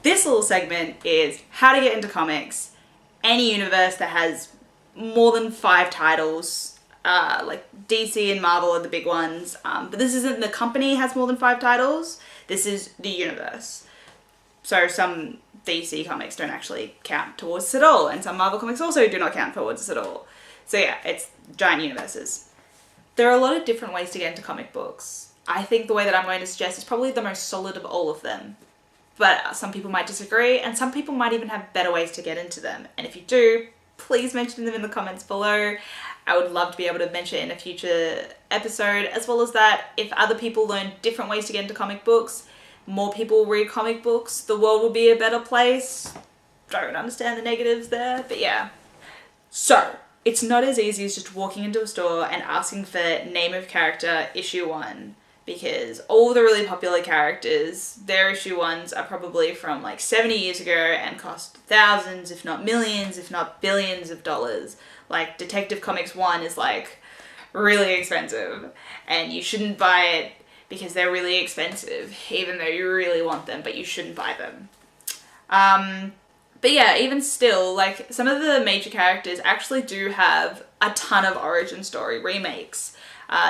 This little segment is how to get into comics. Any universe that has more than 5 titles, like DC and Marvel are the big ones, but this isn't the company has more than 5 titles, this is the universe. So some DC comics don't actually count towards this at all, and some Marvel comics also do not count towards this at all. So yeah, it's giant universes. There are a lot of different ways to get into comic books. I think the way that I'm going to suggest is probably the most solid of all of them. But some people might disagree, and some people might even have better ways to get into them. And if you do, please mention them in the comments below. I would love to be able to mention it in a future episode, as well as that if other people learn different ways to get into comic books, more people read comic books, the world will be a better place. Don't understand the negatives there, but yeah. So, it's not as easy as just walking into a store and asking for name of character issue 1. Because all the really popular characters, their issue 1s are probably from like 70 years ago and cost thousands, if not millions, if not billions of dollars. Like Detective Comics 1 is like really expensive, and you shouldn't buy it because they're really expensive, even though you really want them, but you shouldn't buy them. But yeah, even still, like some of the major characters actually do have a ton of origin story remakes.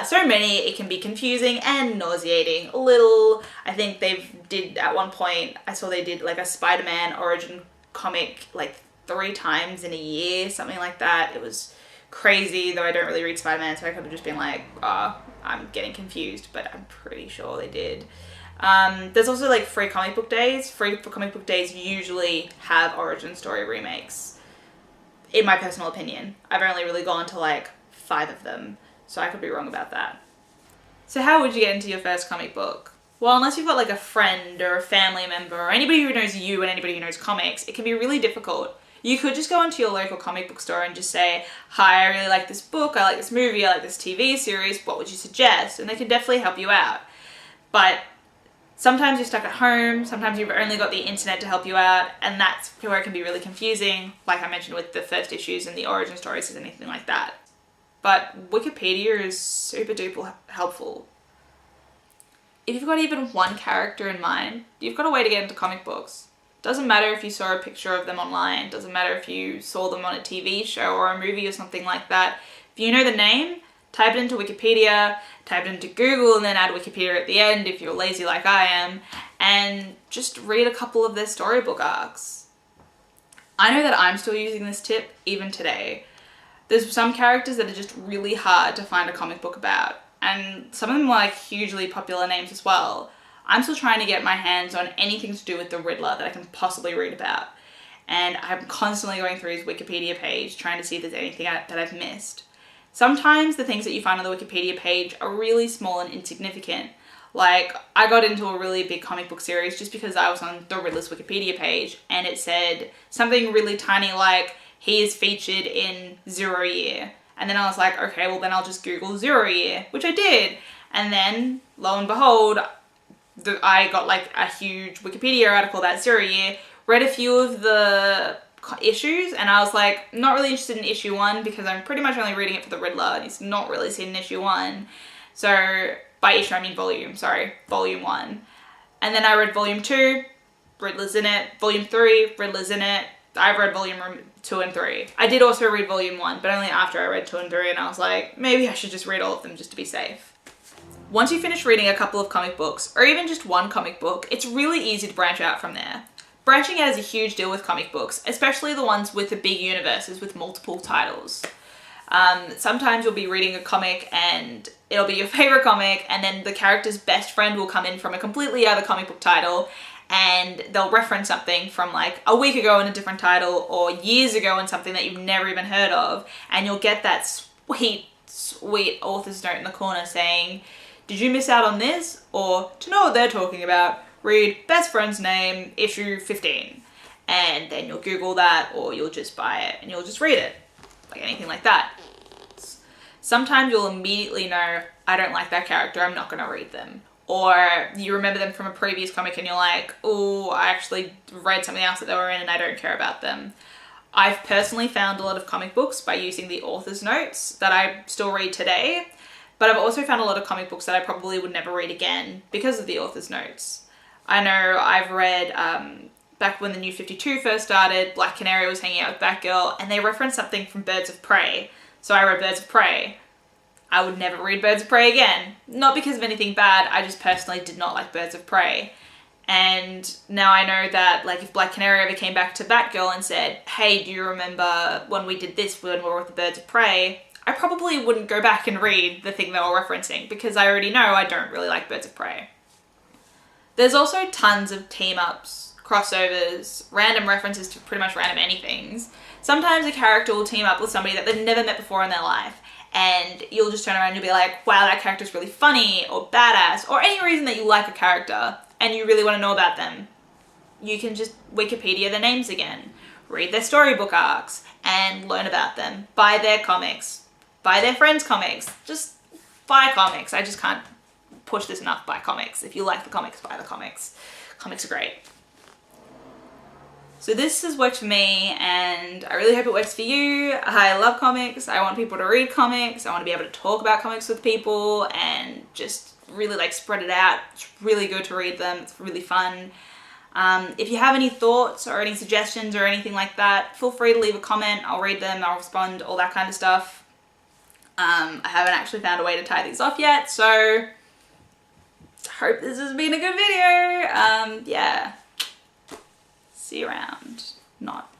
So many, it can be confusing and nauseating a little. I think at one point, I saw they did like a Spider-Man origin comic like 3 times in a year, something like that. It was crazy, though I don't really read Spider-Man, so I could have just been like, oh, I'm getting confused, but I'm pretty sure they did. There's also like free comic book days. Free comic book days usually have origin story remakes, in my personal opinion. I've only really gone to like 5 of them. So I could be wrong about that. So how would you get into your first comic book? Well, unless you've got like a friend or a family member or anybody who knows you and anybody who knows comics, it can be really difficult. You could just go into your local comic book store and just say, hi, I really like this book, I like this movie, I like this TV series, what would you suggest? And they can definitely help you out. But sometimes you're stuck at home, sometimes you've only got the internet to help you out, and that's where it can be really confusing, like I mentioned with the first issues and the origin stories and anything like that. But Wikipedia is super duper helpful. If you've got even one character in mind, you've got a way to get into comic books. Doesn't matter if you saw a picture of them online, doesn't matter if you saw them on a TV show or a movie or something like that. If you know the name, type it into Wikipedia, type it into Google, and then add Wikipedia at the end if you're lazy like I am, and just read a couple of their storybook arcs. I know that I'm still using this tip even today. There's some characters that are just really hard to find a comic book about, and some of them are like hugely popular names as well. I'm still trying to get my hands on anything to do with the Riddler that I can possibly read about, and I'm constantly going through his Wikipedia page trying to see if there's anything that I've missed. Sometimes the things that you find on the Wikipedia page are really small and insignificant. Like, I got into a really big comic book series just because I was on the Riddler's Wikipedia page, and it said something really tiny like, he is featured in Zero Year. And then I was like, okay, well then I'll just Google Zero Year, which I did. And then, lo and behold, I got like a huge Wikipedia article about Zero Year, read a few of the issues, and I was like, not really interested in issue 1 because I'm pretty much only reading it for the Riddler, and he's not really seen in issue 1. So, by issue I mean volume, volume 1. And then I read volume 2, Riddler's in it. Volume 3, Riddler's in it. I've read volume 2 and 3. I did also read volume 1, but only after I read 2 and 3, and I was like, maybe I should just read all of them just to be safe. Once you finish reading a couple of comic books, or even just one comic book, it's really easy to branch out from there. Branching out is a huge deal with comic books, especially the ones with the big universes with multiple titles. Sometimes you'll be reading a comic and it'll be your favorite comic, and then the character's best friend will come in from a completely other comic book title, and they'll reference something from like a week ago in a different title or years ago in something that you've never even heard of, and you'll get that sweet, sweet author's note in the corner saying, did you miss out on this? Or to know what they're talking about, read best friend's name, issue 15. And then you'll Google that, or you'll just buy it and you'll just read it. Like anything like that. Sometimes you'll immediately know, I don't like that character, I'm not gonna read them. Or you remember them from a previous comic and you're like, oh, I actually read something else that they were in and I don't care about them. I've personally found a lot of comic books by using the author's notes that I still read today, but I've also found a lot of comic books that I probably would never read again because of the author's notes. I know I've read back when the New 52 first started, Black Canary was hanging out with Batgirl, and they referenced something from Birds of Prey. So I read Birds of Prey. I would never read Birds of Prey again. Not because of anything bad, I just personally did not like Birds of Prey. And now I know that, like, if Black Canary ever came back to Batgirl and said, hey, do you remember when we did this when we were with the Birds of Prey? I probably wouldn't go back and read the thing they were referencing, because I already know I don't really like Birds of Prey. There's also tons of team-ups, crossovers, random references to pretty much random anythings. Sometimes a character will team up with somebody that they've never met before in their life, and you'll just turn around and you'll be like, wow, that character's really funny, or badass, or any reason that you like a character and you really want to know about them. You can just Wikipedia their names again, read their storybook arcs, and learn about them. Buy their comics. Buy their friends' comics. Just buy comics. I just can't push this enough. Buy comics. If you like the comics, buy the comics. Comics are great. So this has worked for me, and I really hope it works for you. I love comics. I want people to read comics. I want to be able to talk about comics with people and just really like spread it out. It's really good to read them. It's really fun. If you have any thoughts or any suggestions or anything like that, feel free to leave a comment. I'll read them, I'll respond, all that kind of stuff. I haven't actually found a way to tie these off yet, so hope this has been a good video. Yeah. See you around. Not.